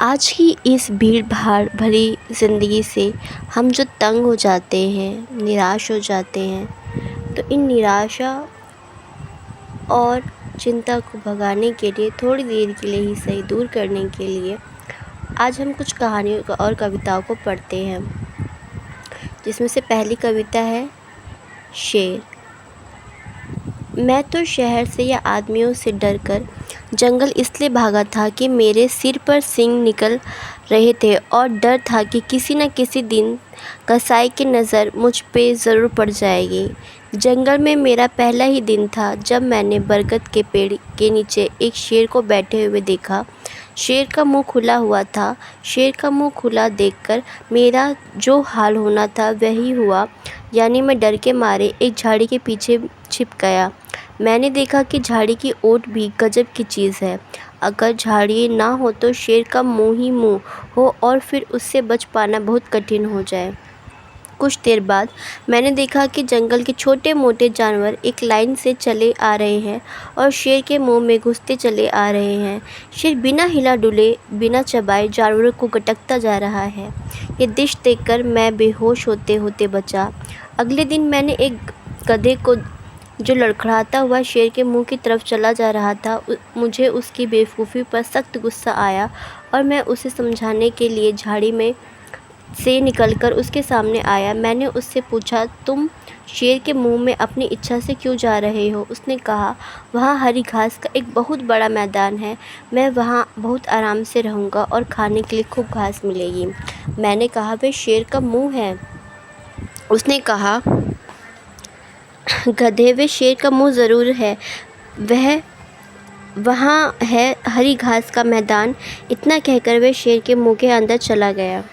आज की इस भीड़ भाड़ भरी ज़िंदगी से हम जो तंग हो जाते हैं, निराश हो जाते हैं, तो इन निराशा और चिंता को भगाने के लिए, थोड़ी देर के लिए ही सही, दूर करने के लिए आज हम कुछ कहानियों और कविताओं को पढ़ते हैं, जिसमें से पहली कविता है शेर। मैं तो शहर से या आदमियों से डरकर जंगल इसलिए भागा था कि मेरे सिर पर सींग निकल रहे थे और डर था कि किसी न किसी दिन कसाई की नज़र मुझ पे ज़रूर पड़ जाएगी। जंगल में मेरा पहला ही दिन था जब मैंने बरगद के पेड़ के नीचे एक शेर को बैठे हुए देखा। शेर का मुंह खुला हुआ था। शेर का मुंह खुला देखकर मेरा जो हाल होना था वही हुआ, यानी मैं डर के मारे एक झाड़ी के पीछे छिप गया। मैंने देखा कि झाड़ी की ओट भी गजब की चीज़ है। अगर झाड़ी ना हो तो शेर का मुंह ही मुंह हो और फिर उससे बच पाना बहुत कठिन हो जाए। कुछ देर बाद मैंने देखा कि जंगल के छोटे मोटे जानवर एक लाइन से चले आ रहे हैं और शेर के मुंह में घुसते चले आ रहे हैं। शेर बिना हिला डुले, बिना चबाए जानवरों को गटकता जा रहा है। ये दृश्य देखकर मैं बेहोश होते होते बचा। अगले दिन मैंने एक गधे को, जो लड़खड़ाता हुआ शेर के मुंह की तरफ चला जा रहा था, मुझे उसकी बेवकूफ़ी पर सख्त गुस्सा आया और मैं उसे समझाने के लिए झाड़ी में से निकलकर उसके सामने आया। मैंने उससे पूछा, तुम शेर के मुंह में अपनी इच्छा से क्यों जा रहे हो? उसने कहा, वहाँ हरी घास का एक बहुत बड़ा मैदान है, मैं वहाँ बहुत आराम से रहूँगा और खाने के लिए खूब घास मिलेगी। मैंने कहा, वह शेर का मुंह है। उसने कहा, गधे, वे शेर का मुंह ज़रूर है, वह वहाँ है हरी घास का मैदान। इतना कहकर वह शेर के मुंह के अंदर चला गया।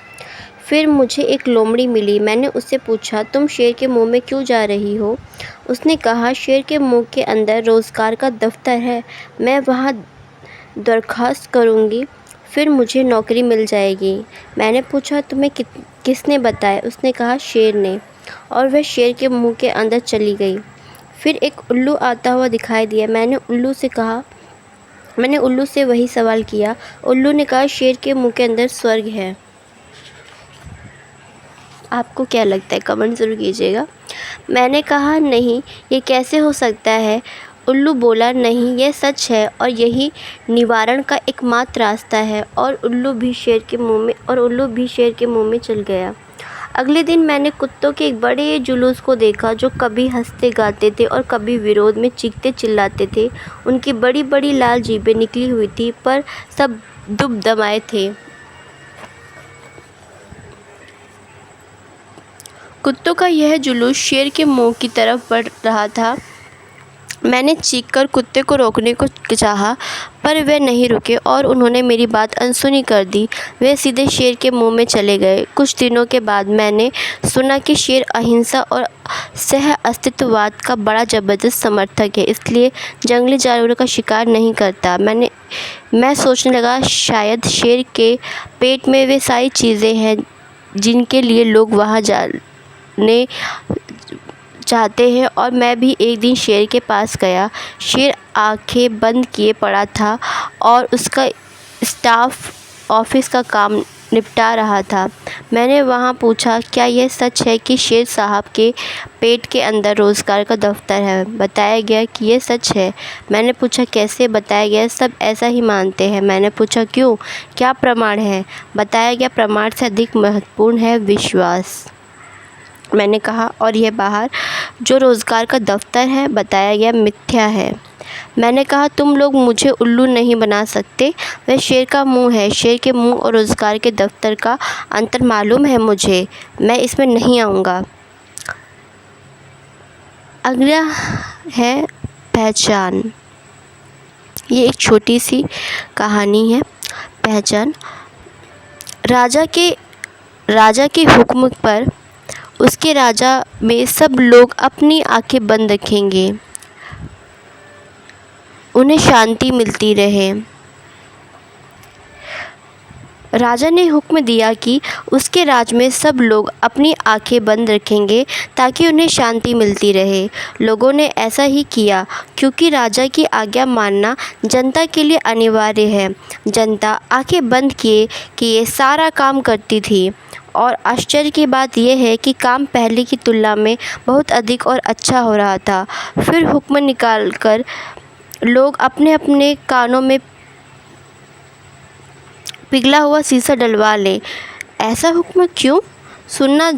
फिर मुझे एक लोमड़ी मिली। मैंने उससे पूछा, तुम शेर के मुंह में क्यों जा रही हो? उसने कहा, शेर के मुंह के अंदर रोज़गार का दफ्तर है, मैं वहाँ दरख्वास्त करूँगी, फिर मुझे नौकरी मिल जाएगी। मैंने पूछा, तुम्हें किसने बताया? उसने कहा, शेर ने, और वह शेर के मुंह के अंदर चली गई। फिर एक उल्लू आता हुआ दिखाई दिया। मैंने उल्लू से वही सवाल किया। उल्लू ने कहा, शेर के मुंह के अंदर स्वर्ग है। आपको क्या लगता है? कमेंट ज़रूर कीजिएगा। मैंने कहा, नहीं, ये कैसे हो सकता है? उल्लू बोला, नहीं, यह सच है और यही निवारण का एकमात्र रास्ता है। और उल्लू भी शेर के मुंह में चल गया। अगले दिन मैंने कुत्तों के एक बड़े जुलूस को देखा, जो कभी हंसते गाते थे और कभी विरोध में चीखते चिल्लाते थे। उनकी बड़ी बड़ी लाल जीभें निकली हुई थी, पर सब दुबदमाए थे। कुत्तों का यह जुलूस शेर के मुंह की तरफ बढ़ रहा था। मैंने चीखकर कुत्ते को रोकने को चाहा, पर वे नहीं रुके और उन्होंने मेरी बात अनसुनी कर दी। वे सीधे शेर के मुंह में चले गए। कुछ दिनों के बाद मैंने सुना कि शेर अहिंसा और सह अस्तित्ववाद का बड़ा ज़बरदस्त समर्थक है, इसलिए जंगली जानवरों का शिकार नहीं करता। मैं सोचने लगा, शायद शेर के पेट में वे सारी चीज़ें हैं जिनके लिए लोग वहाँ जाने चाहते हैं। और मैं भी एक दिन शेर के पास गया। शेर आंखें बंद किए पड़ा था और उसका स्टाफ ऑफिस का काम निपटा रहा था। मैंने वहाँ पूछा, क्या यह सच है कि शेर साहब के पेट के अंदर रोज़गार का दफ्तर है? बताया गया कि यह सच है। मैंने पूछा, कैसे? बताया गया, सब ऐसा ही मानते हैं। मैंने पूछा, क्यों? क्या प्रमाण है? बताया गया, प्रमाण से अधिक महत्वपूर्ण है विश्वास। मैंने कहा, और यह बाहर जो रोज़गार का दफ्तर है? बताया गया, मिथ्या है। मैंने कहा, तुम लोग मुझे उल्लू नहीं बना सकते, वह शेर का मुंह है। शेर के मुंह और रोज़गार के दफ्तर का अंतर मालूम है मुझे, मैं इसमें नहीं आऊँगा। अगला है पहचान। ये एक छोटी सी कहानी है, पहचान। राजा के हुक्म पर उसके राजा में सब लोग अपनी आंखें बंद रखेंगे, उन्हें शांति मिलती रहे। राजा ने हुक्म दिया कि उसके राज में सब लोग अपनी आंखें बंद रखेंगे ताकि उन्हें शांति मिलती रहे। लोगों ने ऐसा ही किया क्योंकि राजा की आज्ञा मानना जनता के लिए अनिवार्य है। जनता आंखें बंद किए किए सारा काम करती थी और आश्चर्य की बात यह है कि काम पहले की तुलना में बहुत अधिक और अच्छा हो रहा था। फिर हुक्म निकालकर लोग अपने अपने कानों में पिघला हुआ शीशा डलवा लें। ऐसा हुक्म क्यों? सुनना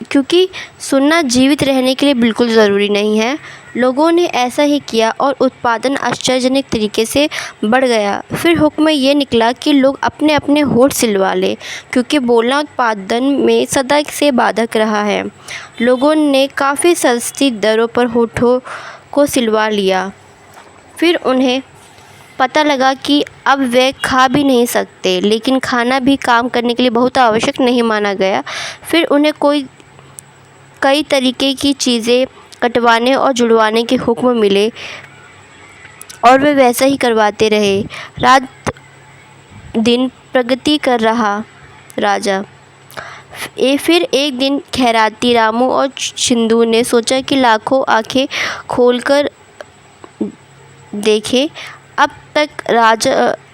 क्योंकि सुनना जीवित रहने के लिए बिल्कुल ज़रूरी नहीं है। लोगों ने ऐसा ही किया और उत्पादन आश्चर्यजनक तरीके से बढ़ गया। फिर हुक्म ये निकला कि लोग अपने अपने होठ सिलवा लें क्योंकि बोलना उत्पादन में सदा से बाधक रहा है। लोगों ने काफ़ी सस्ती दरों पर होठों को सिलवा लिया। फिर उन्हें पता लगा कि अब वे खा भी नहीं सकते, लेकिन खाना भी काम करने के लिए बहुत आवश्यक नहीं माना गया। फिर उन्हें कई तरीके की चीज़ें कटवाने और जुड़वाने के हुक्म मिले और वे वैसा ही करवाते रहे। रात दिन प्रगति कर रहा राजा। फिर एक दिन खैराती रामू और छिंदू ने सोचा कि लाखों आंखें खोलकर देखें, अब तक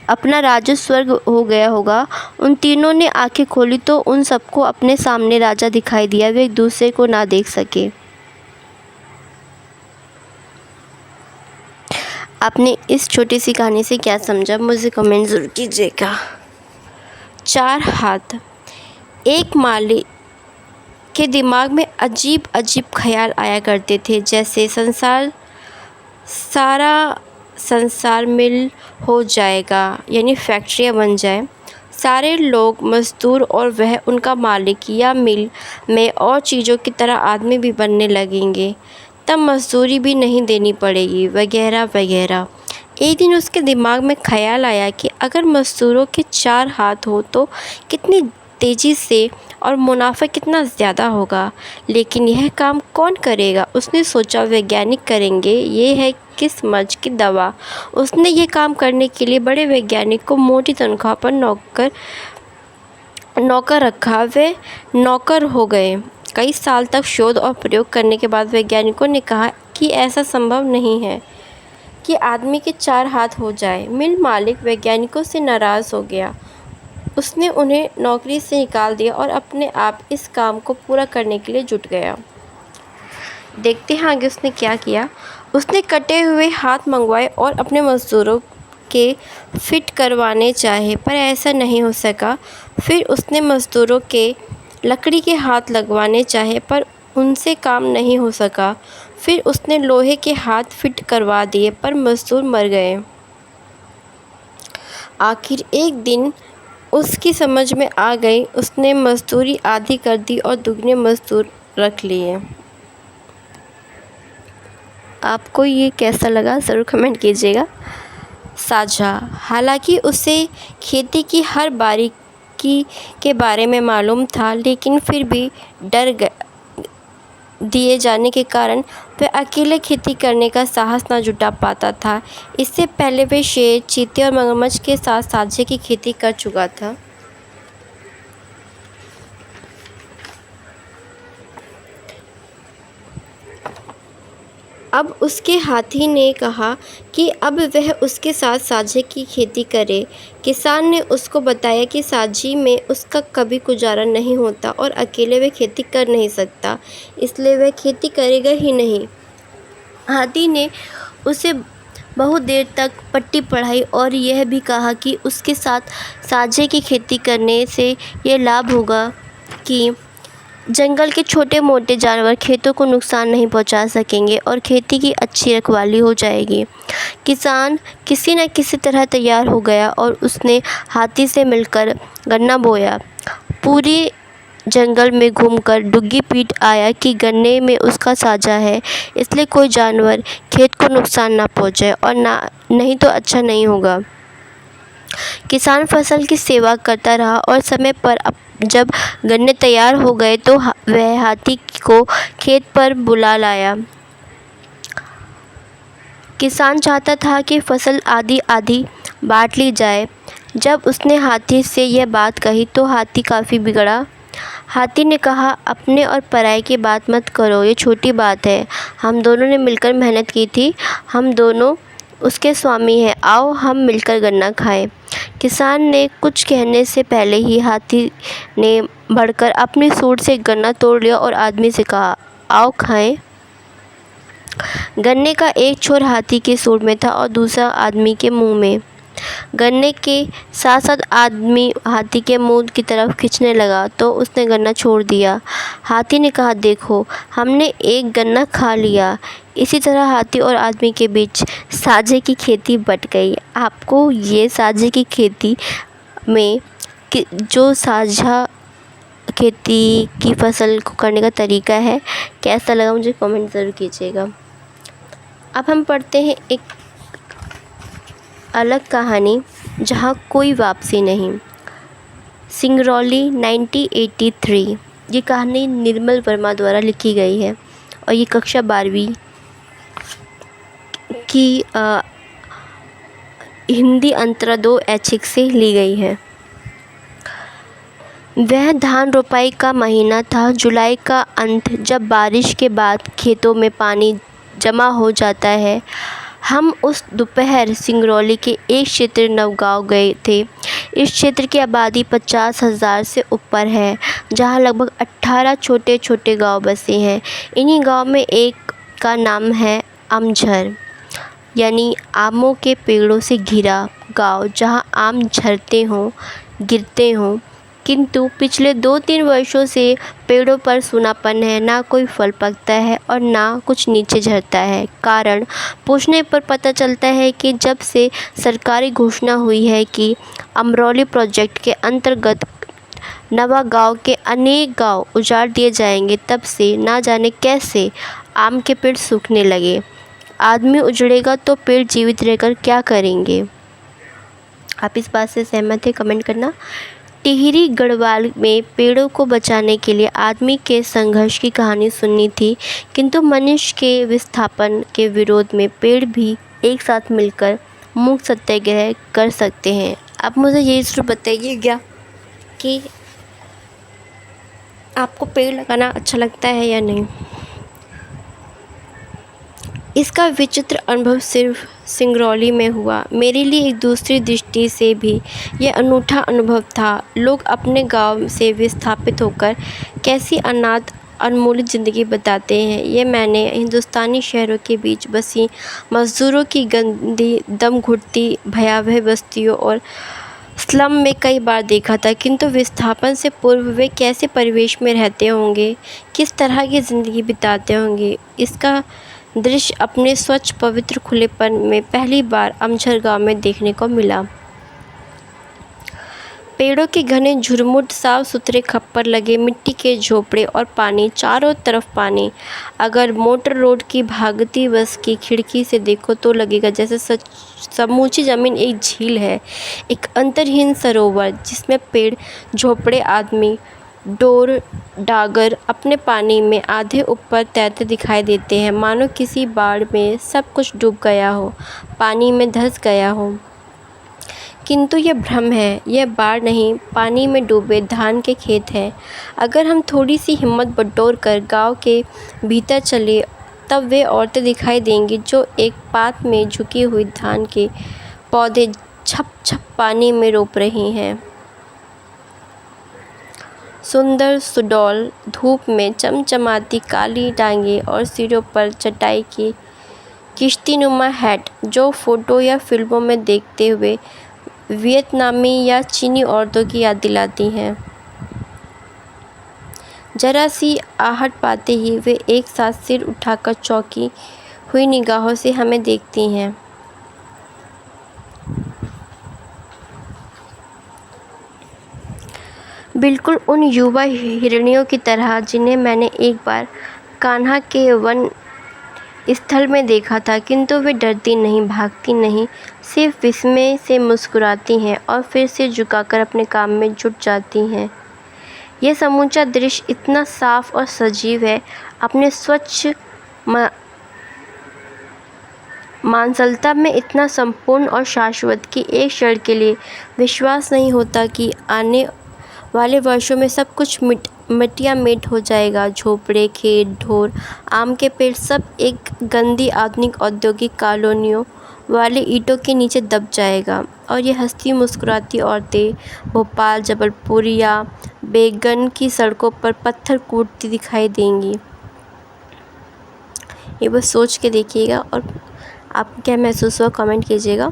अपना राज्य स्वर्ग हो गया होगा। उन तीनों ने आंखें खोली तो उन सबको अपने सामने राजा दिखाई दिया। वे एक दूसरे को ना देख सके। आपने इस छोटी सी कहानी से क्या समझा, मुझे कमेंट ज़रूर कीजिएगा। 4 हाथ। एक माली के दिमाग में अजीब अजीब ख्याल आया करते थे, जैसे सारा संसार मिल हो जाएगा, यानी फैक्ट्रियाँ बन जाए, सारे लोग मज़दूर और वह उनका मालिक, या मिल में और चीज़ों की तरह आदमी भी बनने लगेंगे, तब मजदूरी भी नहीं देनी पड़ेगी, वगैरह वगैरह। एक दिन उसके दिमाग में ख्याल आया कि अगर मज़दूरों के 4 हाथ हो तो कितनी तेज़ी से और मुनाफा कितना ज़्यादा होगा, लेकिन यह काम कौन करेगा? उसने सोचा वैज्ञानिक करेंगे, ये है किस्मत की दवा। उसने ये काम करने के लिए बड़े वैज्ञानिक को मोटी तनख्वाह पर नौकर रखा। वे नौकर हो गए। कई साल तक शोध और प्रयोग करने के बाद वैज्ञानिकों ने कहा कि ऐसा संभव नहीं है कि आदमी के 4 हाथ हो जाए। मिल मालिक वैज्ञानिकों से नाराज़ हो गया। उसने उन्हें नौकरी से निकाल दिया और अपने आप इस काम को पूरा करने के लिए जुट गया। देखते हैं आगे उसने क्या किया। उसने कटे हुए हाथ मंगवाए और अपने मज़दूरों के फिट करवाने चाहे, पर ऐसा नहीं हो सका। फिर उसने मज़दूरों के लकड़ी के हाथ लगवाने चाहे, पर उनसे काम नहीं हो सका। फिर उसने लोहे के हाथ फिट करवा दिए, पर मज़दूर मर गए। आखिर एक दिन उसकी समझ में आ गई। उसने मज़दूरी आधी कर दी और दुगने मज़दूर रख लिए। आपको ये कैसा लगा ज़रूर कमेंट कीजिएगा। साझा। हालांकि उसे खेती की हर बारीकी के बारे में मालूम था, लेकिन फिर भी डर दिए जाने के कारण वह अकेले खेती करने का साहस न जुटा पाता था। इससे पहले वह शेर, चीते और मगरमच्छ के साथ साझे की खेती कर चुका था। अब उसके हाथी ने कहा कि अब वह उसके साथ साझे की खेती करे। किसान ने उसको बताया कि साझी में उसका कभी गुजारा नहीं होता और अकेले वह खेती कर नहीं सकता, इसलिए वह खेती करेगा ही नहीं। हाथी ने उसे बहुत देर तक पट्टी पढ़ाई और यह भी कहा कि उसके साथ साझे की खेती करने से ये लाभ होगा कि जंगल के छोटे मोटे जानवर खेतों को नुकसान नहीं पहुंचा सकेंगे और खेती की अच्छी रखवाली हो जाएगी। किसान किसी न किसी तरह तैयार हो गया और उसने हाथी से मिलकर गन्ना बोया। पूरी जंगल में घूमकर डुग्गी पीट आया कि गन्ने में उसका साझा है, इसलिए कोई जानवर खेत को नुकसान ना पहुंचे और नहीं तो अच्छा नहीं होगा। किसान फसल की सेवा करता रहा और समय पर जब गन्ने तैयार हो गए तो वह हाथी को खेत पर बुला लाया। किसान चाहता था कि फसल आधी आधी बांट ली जाए, जब उसने हाथी से यह बात कही तो हाथी काफ़ी बिगड़ा। हाथी ने कहा, अपने और पराये की बात मत करो, ये छोटी बात है। हम दोनों ने मिलकर मेहनत की थी, हम दोनों उसके स्वामी हैं, आओ हम मिलकर गन्ना खाएं। किसान ने कुछ कहने से पहले ही हाथी ने बढ़कर अपनी सूंड से गन्ना तोड़ लिया और आदमी से कहा, आओ खाएं। गन्ने का एक छोर हाथी के सूंड में था और दूसरा आदमी के मुंह में। गन्ने के साथ साथ आदमी हाथी के मुंह की तरफ खींचने लगा तो उसने गन्ना छोड़ दिया। हाथी ने कहा, देखो हमने एक गन्ना खा लिया। इसी तरह हाथी और आदमी के बीच साझे की खेती बट गई। आपको ये साझे की खेती में जो साझा खेती की फसल को करने का तरीका है कैसा लगा, मुझे कमेंट ज़रूर कीजिएगा। अब हम पढ़ते हैं एक अलग कहानी, जहाँ कोई वापसी नहीं। सिंगरौली 1983। ये कहानी निर्मल वर्मा द्वारा लिखी गई है और ये कक्षा 12वीं की हिंदी अंतरा 2 ऐच्छिक से ली गई है। वह धान रोपाई का महीना था, जुलाई का अंत, जब बारिश के बाद खेतों में पानी जमा हो जाता है। हम उस दोपहर सिंगरौली के एक क्षेत्र नवगांव गए थे। इस क्षेत्र की आबादी 50,000 से ऊपर है, जहां लगभग 18 छोटे छोटे गांव बसे हैं। इन्हीं गांव में एक का नाम है अमझर, यानी आमों के पेड़ों से घिरा गांव, जहां आम झरते हों, गिरते हों, किंतु पिछले 2-3 वर्षों से पेड़ों पर सूनापन है, ना कोई फल पकता है और ना कुछ नीचे झरता है। कारण पूछने पर पता चलता है कि जब से सरकारी घोषणा हुई है कि अमरौली प्रोजेक्ट के अंतर्गत नवा गांव के अनेक गांव उजाड़ दिए जाएंगे, तब से ना जाने कैसे आम के पेड़ सूखने लगे। आदमी उजड़ेगा तो पेड़ जीवित रहकर क्या करेंगे? आप इस बात से सहमत हैं? कमेंट करना। टिहरी गढ़वाल में पेड़ों को बचाने के लिए आदमी के संघर्ष की कहानी सुननी थी, किंतु मनुष्य के विस्थापन के विरोध में पेड़ भी एक साथ मिलकर मूक सत्याग्रह कर सकते हैं। अब मुझे ये ज़रूर बताइएगा कि आपको पेड़ लगाना अच्छा लगता है या नहीं। इसका विचित्र अनुभव सिर्फ सिंगरौली में हुआ। मेरे लिए एक दूसरी दृष्टि से भी यह अनूठा अनुभव था। लोग अपने गांव से विस्थापित होकर कैसी अनाथ अनमोल ज़िंदगी बताते हैं, ये मैंने हिंदुस्तानी शहरों के बीच बसी मज़दूरों की गंदी, दम घुटती भयावह बस्तियों और स्लम में कई बार देखा था। किंतु विस्थापन से पूर्व वे कैसे परिवेश में रहते होंगे, किस तरह की ज़िंदगी बिताते होंगे, इसका दृश्य अपने स्वच्छ पवित्र खुलेपन में पहली बार अमझर गांव में देखने को मिला। पेड़ों के घने झुरमुट, साफ सुथरे खप्पर लगे मिट्टी के झोपड़े और पानी, चारों तरफ पानी। अगर मोटर रोड की भागती बस की खिड़की से देखो तो लगेगा जैसे समूची ज़मीन एक झील है, एक अंतरहीन सरोवर जिसमें पेड़, झोपड़े, आदमी, डोर डागर अपने पानी में आधे ऊपर तैरते दिखाई देते हैं, मानो किसी बाढ़ में सब कुछ डूब गया हो, पानी में धंस गया हो। किंतु यह भ्रम है, यह बाढ़ नहीं, पानी में डूबे धान के खेत हैं। अगर हम थोड़ी सी हिम्मत बटोर कर गाँव के भीतर चले तब वे औरतें दिखाई देंगी जो एक पात में झुकी हुई धान के पौधे छप छप पानी में रोप रही हैं। सुंदर सुडौल धूप में चमचमाती काली टांगें और सिरों पर चटाई की किश्तीनुमा हैट, जो फ़ोटो या फिल्मों में देखते हुए वियतनामी या चीनी औरतों की याद दिलाती हैं। जरा सी आहट पाते ही वे एक साथ सिर उठाकर चौंकी हुई निगाहों से हमें देखती हैं। बिल्कुल उन युवा हिरणियों की तरह जिन्हें मैंने एक बार कान्हा के वन स्थल में देखा था, किंतु वे डरती नहीं, भागती नहीं, सिर्फ विस्मय से मुस्कुराती हैं और फिर सिर झुकाकर अपने काम में जुट जाती हैं। यह समूचा दृश्य इतना साफ और सजीव है, अपने स्वच्छ मानसलता में इतना संपूर्ण और शाश्वत कि एक क्षण के लिए विश्वास नहीं होता कि आने वाले वर्षों में सब कुछ मिट्टिया मिट हो जाएगा। झोपड़े, खेत, ढोर, आम के पेड़ सब एक गंदी आधुनिक औद्योगिक कॉलोनियों वाले ईंटों के नीचे दब जाएगा और ये हंसती मुस्कुराती औरतें भोपाल, जबलपुर या बेगन की सड़कों पर पत्थर कूटती दिखाई देंगी। ये बस सोच के देखिएगा और आपको क्या महसूस हुआ कमेंट कीजिएगा।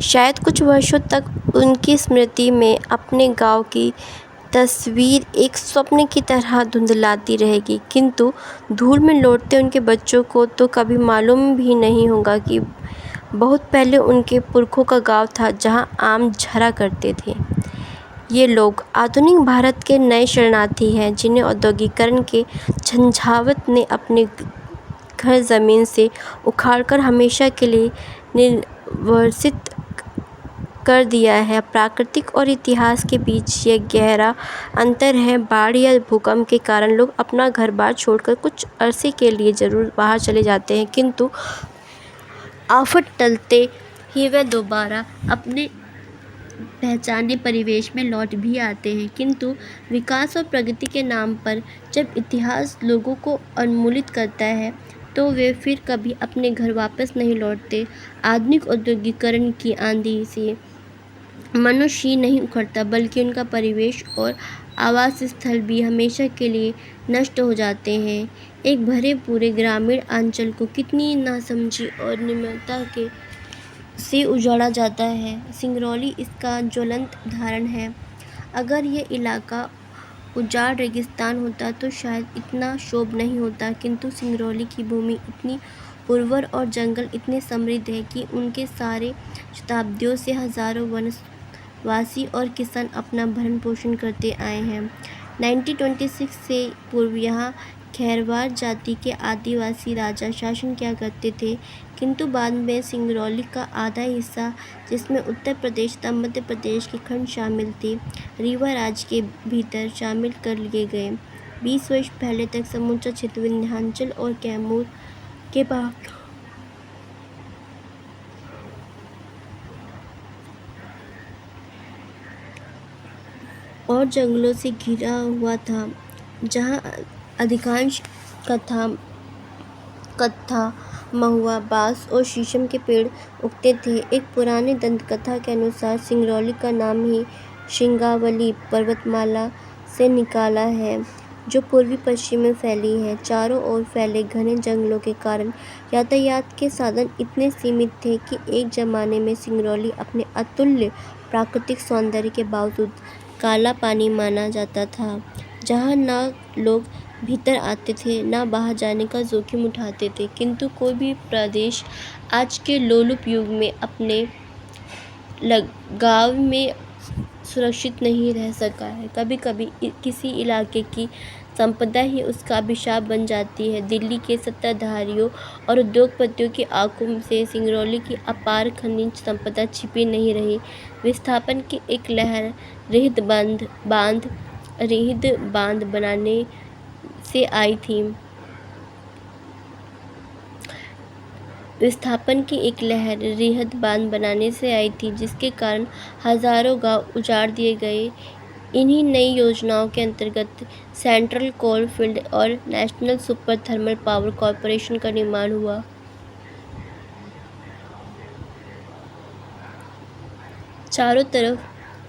शायद कुछ वर्षों तक उनकी स्मृति में अपने गांव की तस्वीर एक स्वप्न की तरह धुंधलाती रहेगी, किंतु धूल में लौटते उनके बच्चों को तो कभी मालूम भी नहीं होगा कि बहुत पहले उनके पुरखों का गांव था जहां आम झरा करते थे। ये लोग आधुनिक भारत के नए शरणार्थी हैं जिन्हें औद्योगिकरण के झंझावात ने अपने घर ज़मीन से उखाड़कर हमेशा के लिए निर्वासित कर दिया है। प्राकृतिक और इतिहास के बीच यह गहरा अंतर है। बाढ़ या भूकंप के कारण लोग अपना घर बार छोड़कर कुछ अरसे के लिए ज़रूर बाहर चले जाते हैं, किंतु आफत टलते ही वे दोबारा अपने पहचाने परिवेश में लौट भी आते हैं। किंतु विकास और प्रगति के नाम पर जब इतिहास लोगों को उन्मूलित करता है तो वे फिर कभी अपने घर वापस नहीं लौटते। आधुनिक औद्योगिकरण की आंधी से मनुष्य ही नहीं उखड़ता बल्कि उनका परिवेश और आवास स्थल भी हमेशा के लिए नष्ट हो जाते हैं। एक भरे पूरे ग्रामीण अंचल को कितनी नासमझी और निर्ममता के से उजाड़ा जाता है। सिंगरौली इसका ज्वलंत उदाहरण है। अगर यह इलाका उजाड़ रेगिस्तान होता तो शायद इतना क्षोभ नहीं होता, किंतु सिंगरौली की भूमि इतनी उर्वर और जंगल इतने समृद्ध है कि उनके सारे शताब्दियों से हजारों वनवासी और किसान अपना भरण पोषण करते आए हैं। 1926 से पूर्व यहाँ खैरवार जाति के आदिवासी राजा शासन किया करते थे, किंतु बाद में सिंगरौली का आधा हिस्सा, जिसमें उत्तर प्रदेश तथा मध्य प्रदेश के खंड शामिल थे, रीवा राज्य के भीतर शामिल कर लिए गए। 20 वर्ष पहले तक समूचा क्षेत्र विंध्याचल और कैमूर के पहाड़ और जंगलों से घिरा हुआ था, जहाँ अधिकांश कत्था, महुआ, बांस और शीशम के पेड़ उगते थे। एक पुराने दंतकथा के अनुसार सिंगरौली का नाम ही श्रृंगावली पर्वतमाला से निकाला है, जो पूर्वी पश्चिम में फैली है। चारों ओर फैले घने जंगलों के कारण यातायात के साधन इतने सीमित थे कि एक जमाने में सिंगरौली अपने अतुल्य प्राकृतिक सौंदर्य के बावजूद काला पानी माना जाता था, जहाँ न लोग भीतर आते थे न बाहर जाने का जोखिम उठाते थे। किंतु कोई भी प्रदेश आज के लोलुप युग में अपने लगाव में सुरक्षित नहीं रह सका है। कभी कभी किसी इलाके की संपदा ही उसका अभिशाप बन जाती है। दिल्ली के सत्ताधारियों और उद्योगपतियों की आंखों से सिंगरौली की अपार खनिज संपदा छिपी नहीं रही। विस्थापन की एक लहर रिहद बांध बनाने से आई थी। विस्थापन की एक लहर रिहद बांध बनाने से आई थी, जिसके कारण हजारों गांव उजाड़ दिए गए। इन्हीं नई योजनाओं के अंतर्गत सेंट्रल कोल फील्ड और national super thermal power corporation का निर्माण हुआ। चारों तरफ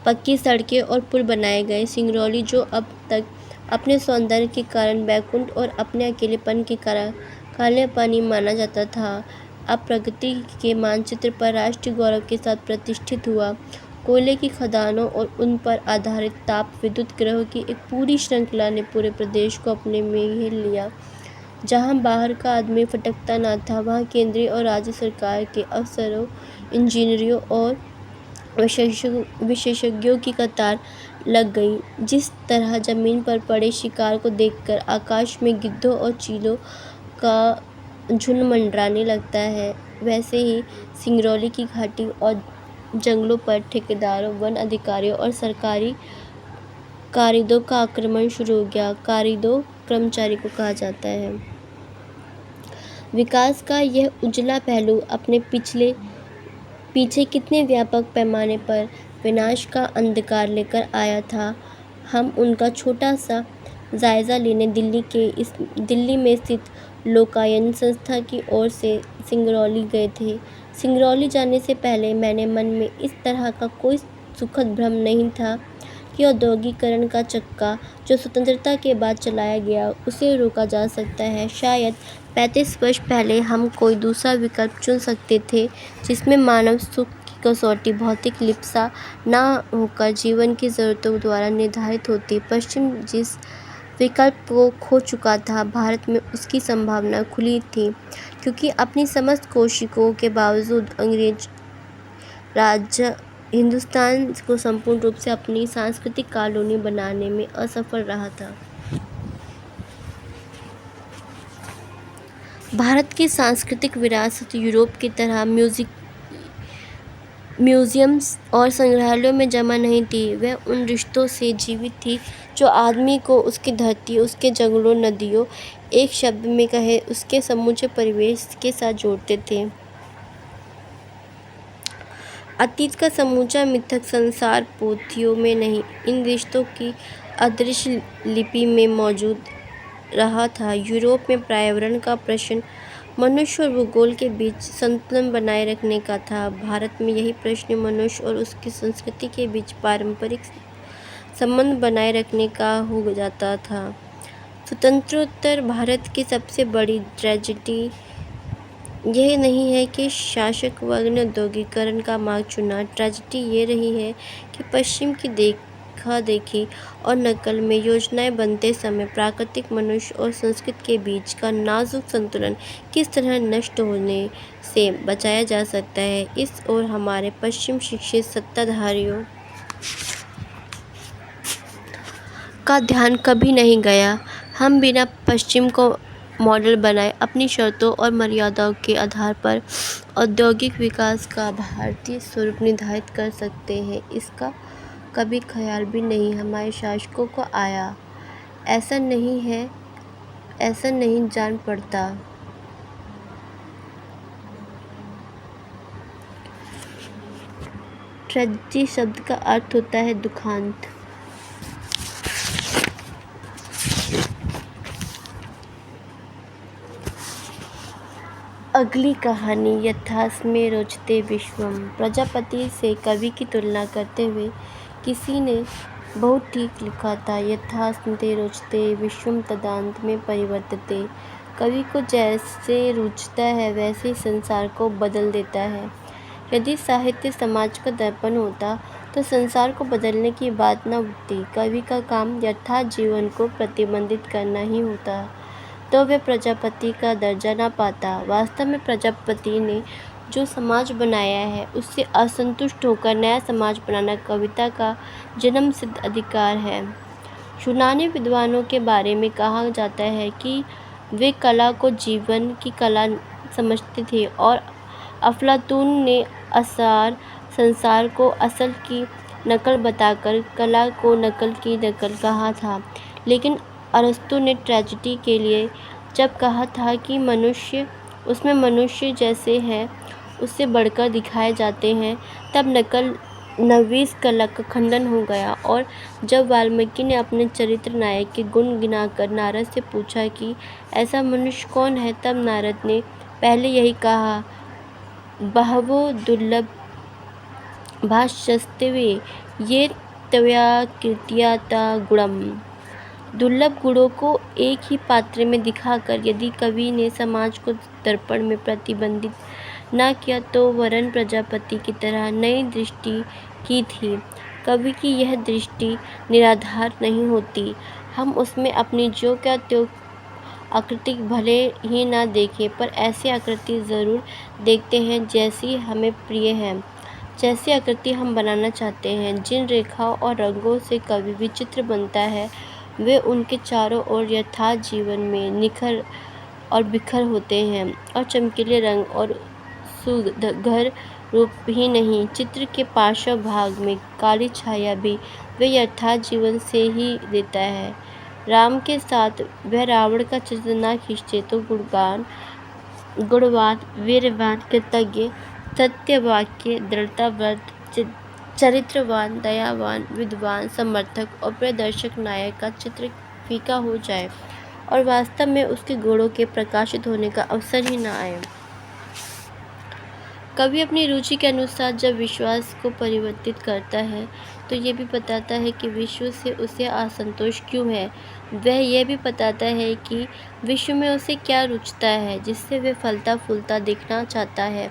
पक्की सड़कें और पुल बनाए गए। सिंगरौली, जो अब तक अपने सौंदर्य के कारण बैकुंठ और अपने अकेलेपन के कारण काले पानी माना जाता था, अब प्रगति के मानचित्र पर राष्ट्रीय गौरव के साथ प्रतिष्ठित हुआ। कोयले की खदानों और उन पर आधारित ताप विद्युत ग्रहों की एक पूरी श्रृंखला ने पूरे प्रदेश को अपने में घेर लिया। जहां बाहर का आदमी फटकता न था, वहां केंद्रीय और राज्य सरकार के अफसरों, इंजीनियरों और विशेषज्ञों की कतार लग गई। जिस तरह जमीन पर पड़े शिकार को देखकर आकाश में गिद्धों और चीलों का झुंड मंडराने लगता है, वैसे ही सिंगरौली की घाटी और जंगलों पर ठेकेदारों, वन अधिकारियों और सरकारी कारिंदों का आक्रमण शुरू हो गया। कारिंदों कर्मचारी को कहा जाता है। विकास का यह उजला पहलू अपने पीछे कितने व्यापक पैमाने पर विनाश का अंधकार लेकर आया था, हम उनका छोटा सा जायज़ा लेने दिल्ली में स्थित लोकायन संस्था की ओर से सिंगरौली गए थे। सिंगरौली जाने से पहले मेरे मन में इस तरह का कोई सुखद भ्रम नहीं था कि औद्योगिकरण का चक्का जो स्वतंत्रता के बाद चलाया गया, उसे रोका जा सकता है। शायद 35 वर्ष पहले हम कोई दूसरा विकल्प चुन सकते थे, जिसमें मानव सुख की कसौटी भौतिक लिप्सा न होकर जीवन की ज़रूरतों द्वारा निर्धारित होती। पश्चिम जिस विकल्प को खो चुका था, भारत में उसकी संभावना खुली थी, क्योंकि अपनी समस्त कोशिशों के बावजूद अंग्रेज राज हिंदुस्तान को संपूर्ण रूप से अपनी सांस्कृतिक कॉलोनी बनाने में असफल रहा था। भारत की सांस्कृतिक विरासत यूरोप की तरह म्यूजियम्स और संग्रहालयों में जमा नहीं थी। वह उन रिश्तों से जीवित थी जो आदमी को उसकी धरती, उसके जंगलों, नदियों, एक शब्द में कहे उसके समूचे परिवेश के साथ जोड़ते थे। अतीत का समूचा मिथक संसार पोथियों में नहीं, इन रिश्तों की अदृश्य लिपि में मौजूद रहा था। यूरोप में पर्यावरण का प्रश्न मनुष्य और भूगोल के बीच संतुलन बनाए रखने का था। भारत में यही प्रश्न मनुष्य और उसकी संस्कृति के बीच पारंपरिक संबंध बनाए रखने का हो जाता था। स्वतंत्रोत्तर भारत की सबसे बड़ी ट्रेजेडी यह नहीं है कि शासक वर्ग ने औद्योगिकरण का मार्ग चुना। ट्रेजेडी ये रही है कि पश्चिम की देखा-देखी और नकल में योजनाएं बनते समय प्राकृतिक, मनुष्य और संस्कृति के बीच का नाजुक संतुलन किस तरह नष्ट होने से बचाया जा सकता है, इस ओर हमारे पश्चिम शिक्षित सत्ताधारियों का ध्यान कभी नहीं गया। हम बिना पश्चिम को मॉडल बनाए अपनी शर्तों और मर्यादाओं के आधार पर औद्योगिक विकास का भारतीय स्वरूप निर्धारित कर सकते हैं, इसका कभी ख्याल भी नहीं हमारे शासकों को आया। ऐसा नहीं जान पड़ता। ट्रेजेडी शब्द का अर्थ होता है दुखांत। अगली कहानी यथास में रोचते विश्वम। प्रजापति से कवि की तुलना करते हुए किसी ने बहुत ठीक लिखा था, यथास ते रोचते विश्वम तदान्त में परिवर्तते। कवि को जैसे रुचता है वैसे ही संसार को बदल देता है। यदि साहित्य समाज का दर्पण होता तो संसार को बदलने की बात न उठती। कवि का काम यथार्थ जीवन को प्रतिबिंबित करना ही होता, तो वह प्रजापति का दर्जा न पाता। वास्तव में प्रजापति ने जो समाज बनाया है उससे असंतुष्ट होकर नया समाज बनाना कविता का जन्मसिद्ध अधिकार है। यूनानी विद्वानों के बारे में कहा जाता है कि वे कला को जीवन की कला समझते थे और अफलातून ने संसार को असल की नकल बताकर कला को नकल की नकल कहा था। लेकिन अरस्तु ने ट्रेजेडी के लिए जब कहा था कि मनुष्य उसमें मनुष्य जैसे हैं उससे बढ़कर दिखाए जाते हैं, तब नवीस कला का खंडन हो गया। और जब वाल्मीकि ने अपने चरित्र नायक के गुण गिनाकर नारद से पूछा कि ऐसा मनुष्य कौन है, तब नारद ने पहले यही कहा, बहवो दुर्लभ भाष्यस्ते ये त्वया कीर्त्या गुणम। दुर्लभ गुणों को एक ही पात्र में दिखाकर यदि कवि ने समाज को दर्पण में प्रतिबिंबित न किया तो वरन प्रजापति की तरह नई दृष्टि की थी। कवि की यह दृष्टि निराधार नहीं होती। हम उसमें अपनी ज्यों का त्यों आकृति भले ही न देखें, पर ऐसी आकृति ज़रूर देखते हैं जैसी हमें प्रिय है, जैसी आकृति हम बनाना चाहते हैं। जिन रेखाओं और रंगों से कवि विचित्र बनता है वे उनके चारों ओर यथार्थ जीवन में निखर और बिखर होते हैं, और चमकीले रंग और सुघर रूप ही नहीं, चित्र के पार्श्व भाग में काली छाया भी वे यथार्थ जीवन से ही देता है। राम के साथ वह रावण का चित्र न खींचे तो गुणगान गुणवान, वीरवान, कृतज्ञ, सत्यवाक्य, दृढ़ताव्रत, चरित्रवान, दयावान, विद्वान, समर्थक और प्रदर्शक नायक का चित्र फीका हो जाए और वास्तव में उसके गुणों के प्रकाशित होने का अवसर ही न आए। कवि अपनी रुचि के अनुसार जब विश्वास को परिवर्तित करता है तो ये भी बताता है कि विश्व से उसे असंतोष क्यों है। वह यह भी बताता है कि विश्व में उसे क्या रुचता है जिससे वह फलता फूलता दिखना चाहता है।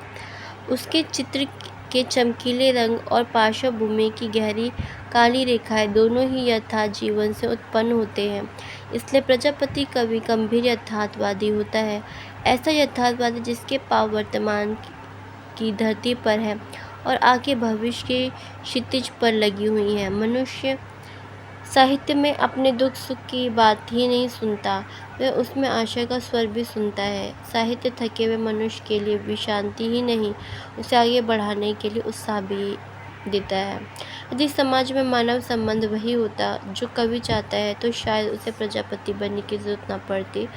उसके चित्र के चमकीले रंग और पार्श्वभूमि की गहरी काली रेखाएं दोनों ही यथार्थ जीवन से उत्पन्न होते हैं। इसलिए प्रजापति कवि गंभीर यथार्थवादी होता है, ऐसा यथार्थवादी जिसके पाँव वर्तमान की धरती पर है और आंखें भविष्य के क्षितिज पर लगी हुई हैं। मनुष्य साहित्य में अपने दुख सुख की बात ही नहीं सुनता, वह उसमें आशा का स्वर भी सुनता है। साहित्य थके हुए मनुष्य के लिए विश्रांति ही नहीं, उसे आगे बढ़ाने के लिए उत्साह भी देता है। यदि समाज में मानव संबंध वही होता जो कवि चाहता है तो शायद उसे प्रजापति बनने की जरूरत न पड़ती।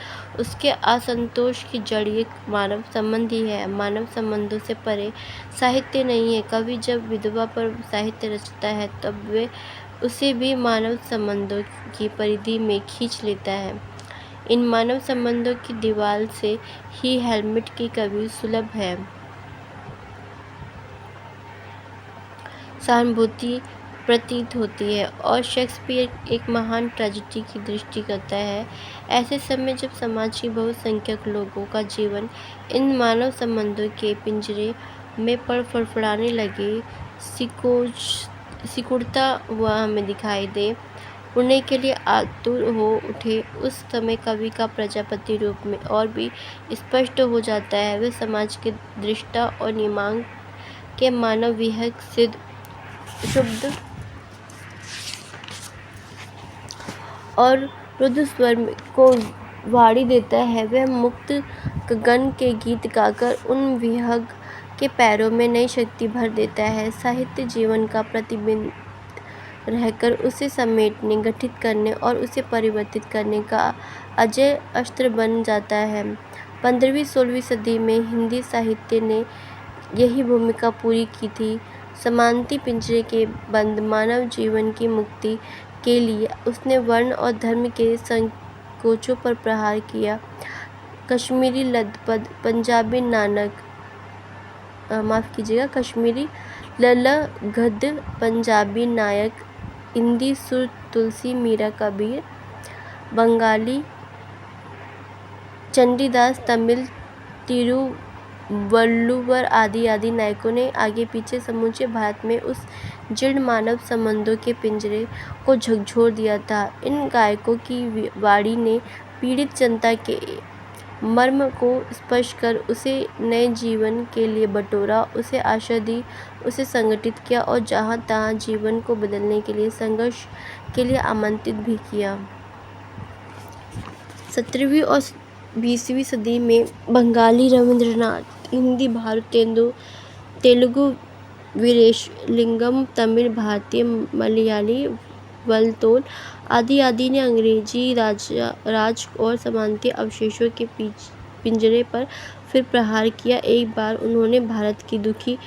उसके असंतोष की जड़ एक मानव संबंध ही है, मानव संबंधों से परे साहित्य नहीं है। कवि जब विधवा पर साहित्य रचता है तब वे उसे भी मानव संबंधों की परिधि में खींच लेता है। इन मानव संबंधों की दीवार से ही हेलमेट की कवि सुलभ है। सहानुभूति प्रतीत होती है और शेक्सपियर एक महान ट्रेजेडी की दृष्टि करता है। ऐसे समय जब समाज की बहुसंख्यक लोगों का जीवन इन मानव संबंधों के पिंजरे में पड़ फड़फड़ाने लगे, सिकुड़ता हुआ हमें दिखाई दे, उड़ने के लिए आतुर हो उठे, उस समय कवि का प्रजापति रूप में और भी स्पष्ट हो जाता है। वह समाज के दृष्टा और नियमांक के मानव विहक सिद्ध शुद्ध और रुद्र स्वर को वाड़ी देता है। वह मुक्त गगन के गीत गाकर उन विहग के पैरों में नई शक्ति भर देता है। साहित्य जीवन का प्रतिबिंब रहकर उसे समेटने, गठित करने और उसे परिवर्तित करने का अजय अस्त्र बन जाता है। 15वीं-16वीं सदी में हिंदी साहित्य ने यही भूमिका पूरी की थी। समानती पिंजरे के बंद मानव जीवन की मुक्ति के लिए उसने वर्ण और धर्म के संकोचों पर प्रहार किया। कश्मीरी लदपद, पंजाबी नानक, कश्मीरी ललगद, पंजाबी नायक, हिंदी सुर तुलसी मीरा कबीर, बंगाली चंडीदास, तमिल तिरुवल्लुवर आदि नायकों ने आगे पीछे समूचे भारत में उस जीर्ण मानव संबंधों के पिंजरे को झकझोर दिया था। इन गायकों की वाणी ने पीड़ित जनता के मर्म को स्पर्श कर उसे नए जीवन के लिए बटोरा, उसे आशा दी, उसे संगठित किया और जहाँ तहाँ जीवन को बदलने के लिए संघर्ष के लिए आमंत्रित भी किया। 17वीं और 20वीं सदी में बंगाली रविंद्रनाथ, हिंदी भारतेंदु, तेलुगु वीरेशलिंगम, तमिल भारतीय मलयाली वलतोल आदि ने अंग्रेजी राज और सामंती अवशेषों के पिंजरे पर फिर प्रहार किया। एक बार उन्होंने भारत की दुखी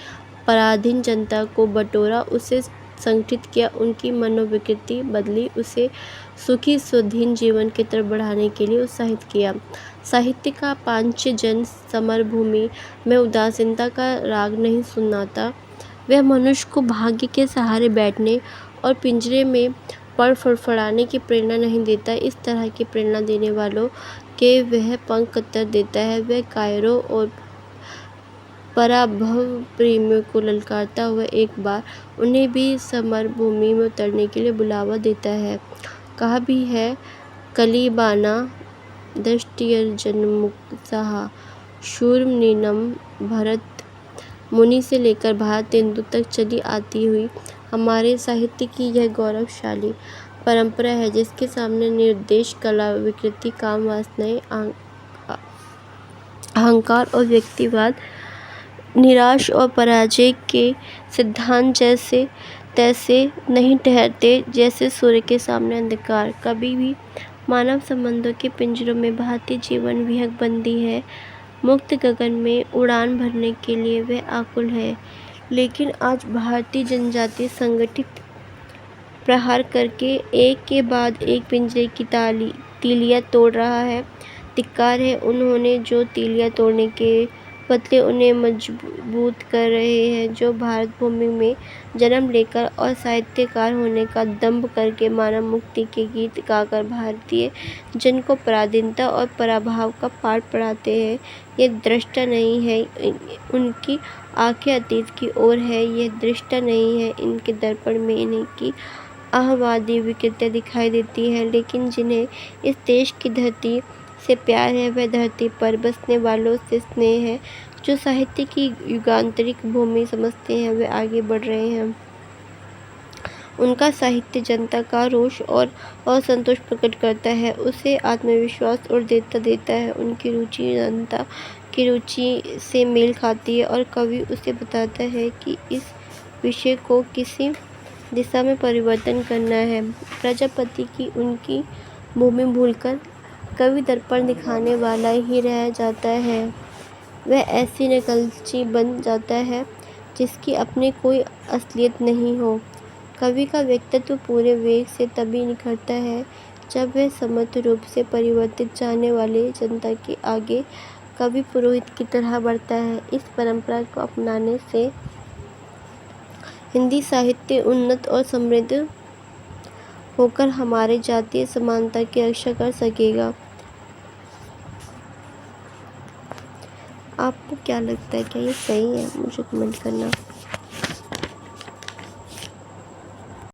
पराधीन जनता को बटोरा, उसे संगठित किया, उनकी मनोविकृति बदली, उसे सुखी स्वाधीन जीवन की तरफ बढ़ाने के लिए उत्साहित किया। साहित्य का पांचजन समरभूमि में उदासीनता का राग नहीं सुनाता। वह मनुष्य को भाग्य के सहारे बैठने और पिंजरे में पड़ फड़फड़ाने की प्रेरणा नहीं देता। इस तरह की प्रेरणा देने वालों के वह पंख कतर देता है। वह कायरों और पराभव प्रेमियों को ललकारता हुआ एक बार उन्हें भी समरभूमि में उतरने के लिए बुलावा देता है। कहा भी है, कलीबाना दृष्टिर्जनमुत्साह शूरनीनम भरत मुनि से लेकर भारतेंदु तक चली आती हुई हमारे साहित्य की यह गौरवशाली परंपरा है, जिसके सामने निर्देश, कला, विकृति, काम, वासनाएं, अहंकार और व्यक्तिवाद, निराश और पराजय के सिद्धांत जैसे तैसे नहीं ठहरते, जैसे सूर्य के सामने अंधकार। कभी भी मानव संबंधों के पिंजरों में भारतीय जीवन विहग बंदी है। मुक्त गगन में उड़ान भरने के लिए वह आकुल है। लेकिन आज भारतीय जनजाति संगठित प्रहार करके एक के बाद एक पिंजरे की तीलियां तोड़ रहा है। धिक्कार है उन्होंने जो तीलियां तोड़ने के बदले उन्हें मजबूत कर रहे हैं, जो भारत भूमि में जन्म लेकर और साहित्यकार होने का दंभ करके मानव मुक्ति के गीत गाकर भारतीय जन को पराधीनता और पराभव का पाठ पढ़ाते हैं। ये दृष्टा नहीं है, उनकी आंखें अतीत की ओर है। यह दृष्टा नहीं है, इनके दर्पण में इनकी अहंवादी विकृतियाँ दिखाई देती हैं। लेकिन जिन्हें इस देश की धरती से प्यार है, वह धरती पर बसने वालों से स्नेह है। जो साहित्य की युगांतरिक भूमि समझते हैं, वे आगे बढ़ रहे हैं। उनका साहित्य जनता का रोष और असंतोष प्रकट करता है, उसे आत्मविश्वास और देता है। उनकी रुचि जनता की रुचि से मेल खाती है और कवि उसे बताता है कि इस विषय को किसी दिशा में परिवर्तन करना है। प्रजापति की उनकी भूमि भूलकर कवि दर्पण दिखाने वाला ही रह जाता है। वह ऐसी नकलची बन जाता है जिसकी अपनी कोई असलियत नहीं हो। कवि का व्यक्तित्व पूरे वेग से तभी निखरता है जब वह समर्थ रूप से परिवर्तित चाहने वाले जनता के आगे कवि पुरोहित की तरह बढ़ता है। इस परंपरा को अपनाने से हिंदी साहित्य उन्नत और समृद्ध होकर हमारे जातीय समानता की रक्षा कर सकेगा। आपको क्या लगता है, क्या ये सही है? मुझे कमेंट करना।